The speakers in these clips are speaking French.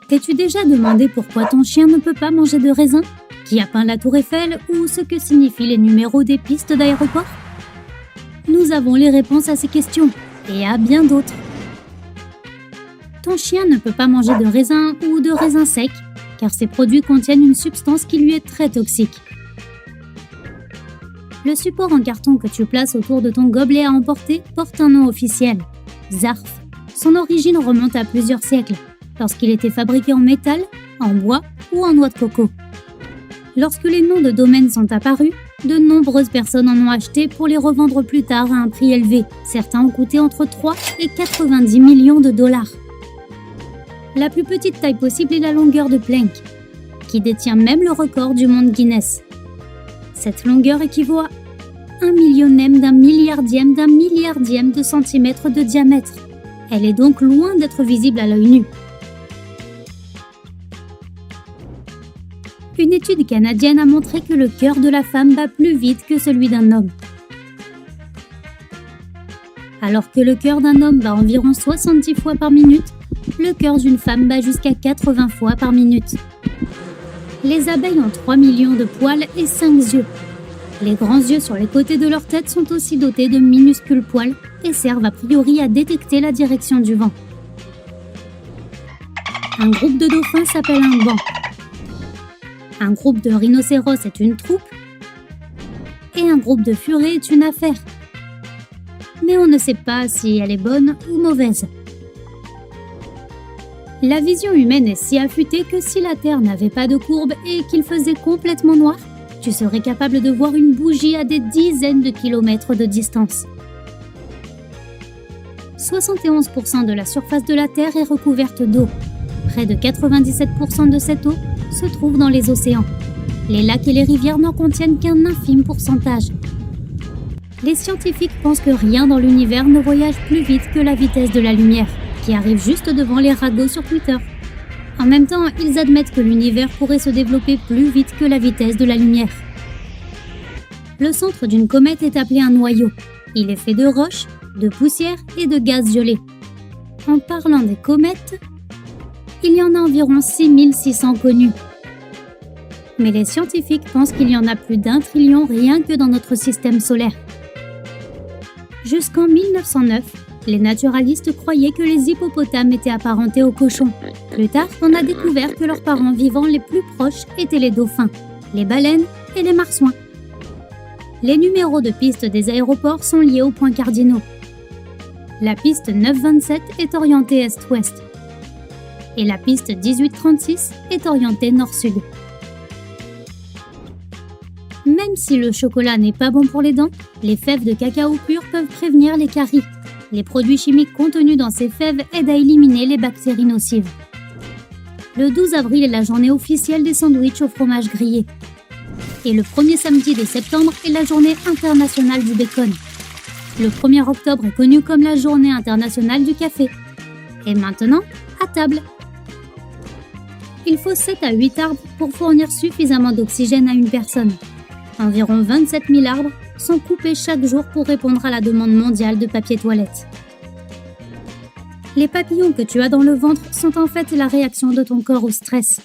T'es-tu déjà demandé pourquoi ton chien ne peut pas manger de raisin? Qui a peint la tour Eiffel ou ce que signifient les numéros des pistes d'aéroport? Nous avons les réponses à ces questions et à bien d'autres. Ton chien ne peut pas manger de raisin ou de raisin sec car ces produits contiennent une substance qui lui est très toxique. Le support en carton que tu places autour de ton gobelet à emporter porte un nom officiel, Zarf. Son origine remonte à plusieurs siècles, lorsqu'il était fabriqué en métal, en bois ou en noix de coco. Lorsque les noms de domaine sont apparus, de nombreuses personnes en ont acheté pour les revendre plus tard à un prix élevé. Certains ont coûté entre 3 et 90 millions de dollars. La plus petite taille possible est la longueur de Planck, qui détient même le record du monde Guinness. Cette longueur équivaut à 1 millionième d'un milliardième de centimètre de diamètre. Elle est donc loin d'être visible à l'œil nu. Une étude canadienne a montré que le cœur de la femme bat plus vite que celui d'un homme. Alors que le cœur d'un homme bat environ 70 fois par minute, le cœur d'une femme bat jusqu'à 80 fois par minute. Les abeilles ont 3 millions de poils et 5 yeux. Les grands yeux sur les côtés de leur tête sont aussi dotés de minuscules poils et servent a priori à détecter la direction du vent. Un groupe de dauphins s'appelle un banc. Un groupe de rhinocéros est une troupe. Et un groupe de furets est une affaire. Mais on ne sait pas si elle est bonne ou mauvaise. La vision humaine est si affûtée que si la Terre n'avait pas de courbe et qu'il faisait complètement noir, tu serais capable de voir une bougie à des dizaines de kilomètres de distance. 71% de la surface de la Terre est recouverte d'eau. Près de 97% de cette eau se trouve dans les océans. Les lacs et les rivières n'en contiennent qu'un infime pourcentage. Les scientifiques pensent que rien dans l'univers ne voyage plus vite que la vitesse de la lumière, qui arrive juste devant les ragots sur Twitter. En même temps, ils admettent que l'univers pourrait se développer plus vite que la vitesse de la lumière. Le centre d'une comète est appelé un noyau. Il est fait de roches, de poussière et de gaz gelé. En parlant des comètes, il y en a environ 6600 connues. Mais les scientifiques pensent qu'il y en a plus d'1 trillion rien que dans notre système solaire. Jusqu'en 1909, les naturalistes croyaient que les hippopotames étaient apparentés aux cochons. Plus tard, on a découvert que leurs parents vivants les plus proches étaient les dauphins, les baleines et les marsouins. Les numéros de piste des aéroports sont liés aux points cardinaux. La piste 927 est orientée est-ouest et la piste 1836 est orientée nord-sud. Même si le chocolat n'est pas bon pour les dents, les fèves de cacao pur peuvent prévenir les caries. Les produits chimiques contenus dans ces fèves aident à éliminer les bactéries nocives. Le 12 avril est la journée officielle des sandwichs au fromage grillé. Et le premier samedi de septembre est la journée internationale du bacon. Le 1er octobre est connu comme la journée internationale du café. Et maintenant, à table. Il faut 7 à 8 arbres pour fournir suffisamment d'oxygène à une personne. Environ 27 000 arbres sont coupés chaque jour pour répondre à la demande mondiale de papier toilette. Les papillons que tu as dans le ventre sont en fait la réaction de ton corps au stress.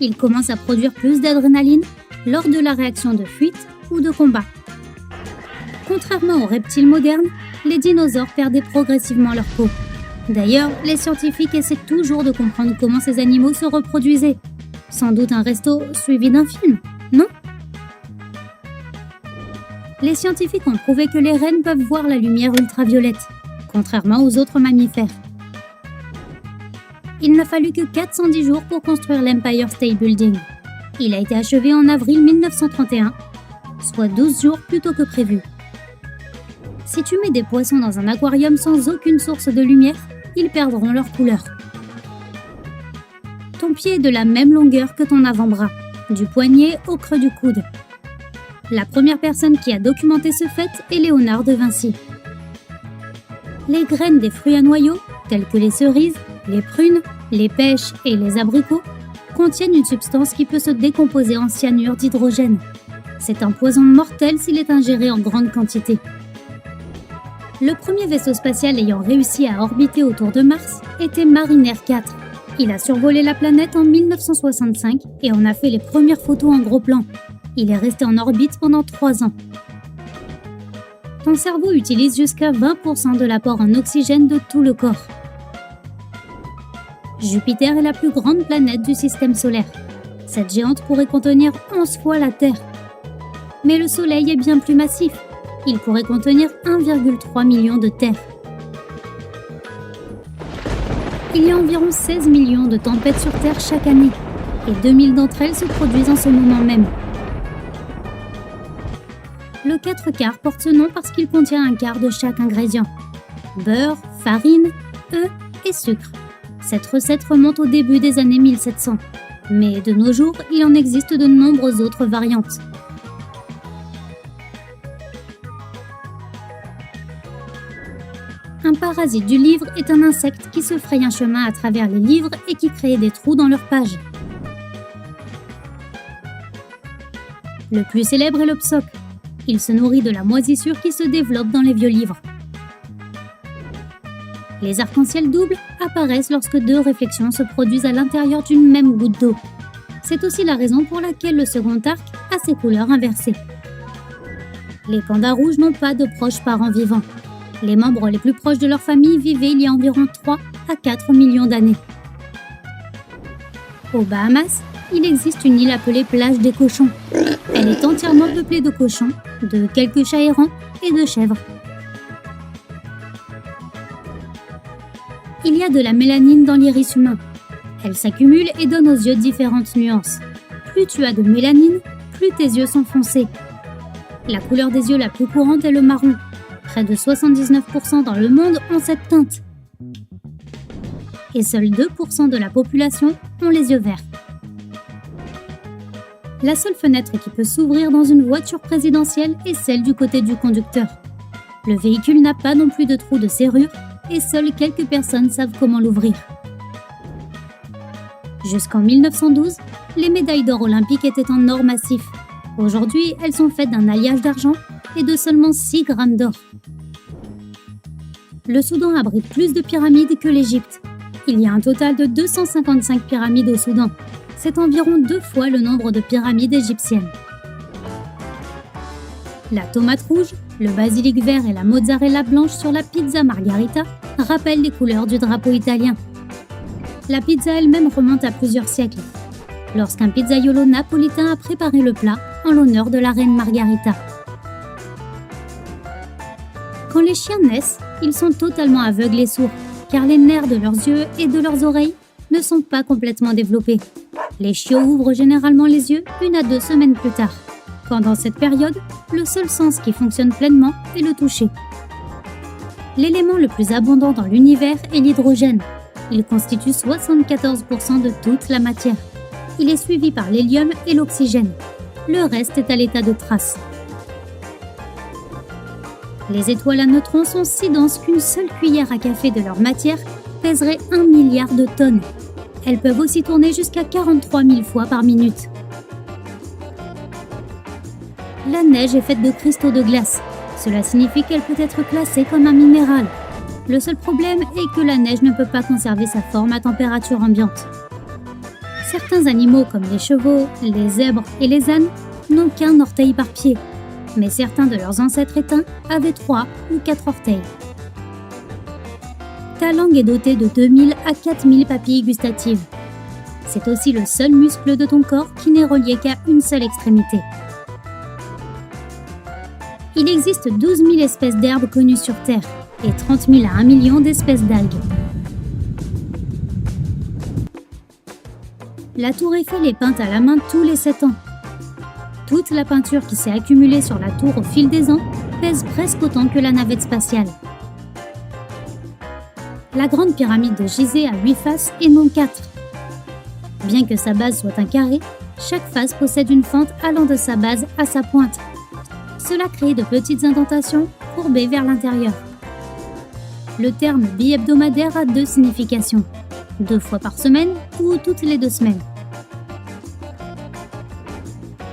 Ils commencent à produire plus d'adrénaline lors de la réaction de fuite ou de combat. Contrairement aux reptiles modernes, les dinosaures perdaient progressivement leur peau. D'ailleurs, les scientifiques essaient toujours de comprendre comment ces animaux se reproduisaient. Sans doute un resto suivi d'un film, non ? Les scientifiques ont prouvé que les rennes peuvent voir la lumière ultraviolette, contrairement aux autres mammifères. Il n'a fallu que 410 jours pour construire l'Empire State Building. Il a été achevé en avril 1931, soit 12 jours plus tôt que prévu. Si tu mets des poissons dans un aquarium sans aucune source de lumière, ils perdront leur couleur. Ton pied est de la même longueur que ton avant-bras, du poignet au creux du coude. La première personne qui a documenté ce fait est Léonard de Vinci. Les graines des fruits à noyaux, tels que les cerises, les prunes, les pêches et les abricots, contiennent une substance qui peut se décomposer en cyanure d'hydrogène. C'est un poison mortel s'il est ingéré en grande quantité. Le premier vaisseau spatial ayant réussi à orbiter autour de Mars était Mariner 4. Il a survolé la planète en 1965 et en a fait les premières photos en gros plan. Il est resté en orbite pendant 3 ans. Ton cerveau utilise jusqu'à 20% de l'apport en oxygène de tout le corps. Jupiter est la plus grande planète du système solaire. Cette géante pourrait contenir 11 fois la Terre. Mais le Soleil est bien plus massif. Il pourrait contenir 1,3 million de terres. Il y a environ 16 millions de tempêtes sur Terre chaque année, et 2000 d'entre elles se produisent en ce moment même. Le 4 quarts porte ce nom parce qu'il contient un quart de chaque ingrédient. Beurre, farine, œufs et sucre. Cette recette remonte au début des années 1700. Mais de nos jours, il en existe de nombreuses autres variantes. Un parasite du livre est un insecte qui se fraye un chemin à travers les livres et qui crée des trous dans leurs pages. Le plus célèbre est le psoque. Il se nourrit de la moisissure qui se développe dans les vieux livres. Les arcs-en-ciel doubles apparaissent lorsque 2 réflexions se produisent à l'intérieur d'une même goutte d'eau. C'est aussi la raison pour laquelle le second arc a ses couleurs inversées. Les pandas rouges n'ont pas de proches parents vivants. Les membres les plus proches de leur famille vivaient il y a environ 3 à 4 millions d'années. Aux Bahamas, il existe une île appelée plage des cochons. Elle est entièrement peuplée de cochons, de quelques chats errants et de chèvres. Il y a de la mélanine dans l'iris humain. Elle s'accumule et donne aux yeux différentes nuances. Plus tu as de mélanine, plus tes yeux sont foncés. La couleur des yeux la plus courante est le marron. Près de 79% dans le monde ont cette teinte. Et seuls 2% de la population ont les yeux verts. La seule fenêtre qui peut s'ouvrir dans une voiture présidentielle est celle du côté du conducteur. Le véhicule n'a pas non plus de trou de serrure et seules quelques personnes savent comment l'ouvrir. Jusqu'en 1912, les médailles d'or olympiques étaient en or massif. Aujourd'hui, elles sont faites d'un alliage d'argent et de seulement 6 grammes d'or. Le Soudan abrite plus de pyramides que l'Égypte. Il y a un total de 255 pyramides au Soudan. C'est environ 2 fois le nombre de pyramides égyptiennes. La tomate rouge, le basilic vert et la mozzarella blanche sur la pizza margarita rappellent les couleurs du drapeau italien. La pizza elle-même remonte à plusieurs siècles, lorsqu'un pizzaiolo napolitain a préparé le plat en l'honneur de la reine Margarita. Quand les chiens naissent, ils sont totalement aveugles et sourds, car les nerfs de leurs yeux et de leurs oreilles ne sont pas complètement développés. Les chiots ouvrent généralement les yeux 1 à 2 semaines plus tard. Pendant cette période, le seul sens qui fonctionne pleinement est le toucher. L'élément le plus abondant dans l'univers est l'hydrogène. Il constitue 74% de toute la matière. Il est suivi par l'hélium et l'oxygène. Le reste est à l'état de trace. Les étoiles à neutrons sont si denses qu'une seule cuillère à café de leur matière pèserait 1 milliard de tonnes. Elles peuvent aussi tourner jusqu'à 43 000 fois par minute. La neige est faite de cristaux de glace. Cela signifie qu'elle peut être classée comme un minéral. Le seul problème est que la neige ne peut pas conserver sa forme à température ambiante. Certains animaux comme les chevaux, les zèbres et les ânes n'ont qu'un orteil par pied, mais certains de leurs ancêtres éteints avaient 3 ou 4 orteils. Ta langue est dotée de 2000 à 4000 papilles gustatives. C'est aussi le seul muscle de ton corps qui n'est relié qu'à une seule extrémité. Il existe 12 000 espèces d'herbes connues sur Terre et 30 000 à 1 million d'espèces d'algues. La tour Eiffel est peinte à la main tous les 7 ans. Toute la peinture qui s'est accumulée sur la tour au fil des ans pèse presque autant que la navette spatiale. La grande pyramide de Gizeh a 8 faces et non 4. Bien que sa base soit un carré, chaque face possède une fente allant de sa base à sa pointe. Cela crée de petites indentations courbées vers l'intérieur. Le terme bi-hebdomadaire a 2 significations, 2 fois par semaine ou toutes les 2 semaines.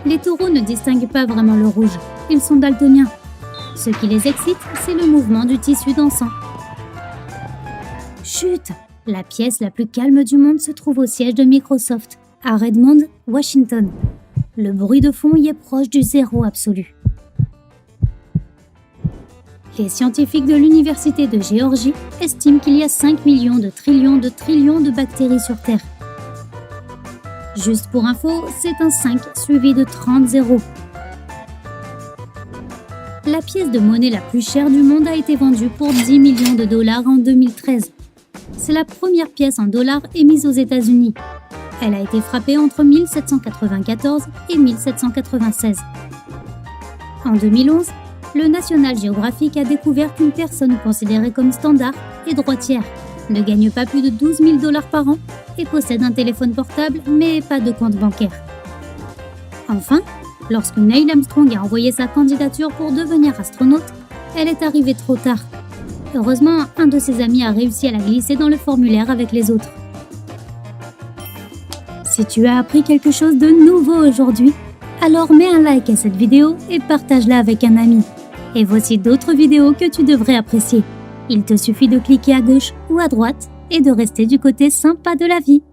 Les taureaux ne distinguent pas vraiment le rouge, ils sont daltoniens. Ce qui les excite, c'est le mouvement du tissu dansant. Chut! La pièce la plus calme du monde se trouve au siège de Microsoft, à Redmond, Washington. Le bruit de fond y est proche du zéro absolu. Les scientifiques de l'Université de Géorgie estiment qu'il y a 5 millions de trillions de bactéries sur Terre. Juste pour info, c'est un 5 suivi de 30 zéros. La pièce de monnaie la plus chère du monde a été vendue pour 10 millions de dollars en 2013. C'est la première pièce en dollars émise aux États-Unis. Elle a été frappée entre 1794 et 1796. En 2011, le National Geographic a découvert qu'une personne considérée comme standard et droitière ne gagne pas plus de 12 000 dollars par an et possède un téléphone portable mais pas de compte bancaire. Enfin, lorsque Neil Armstrong a envoyé sa candidature pour devenir astronaute, elle est arrivée trop tard. Heureusement, un de ses amis a réussi à la glisser dans le formulaire avec les autres. Si tu as appris quelque chose de nouveau aujourd'hui, alors mets un like à cette vidéo et partage-la avec un ami. Et voici d'autres vidéos que tu devrais apprécier. Il te suffit de cliquer à gauche ou à droite et de rester du côté sympa de la vie.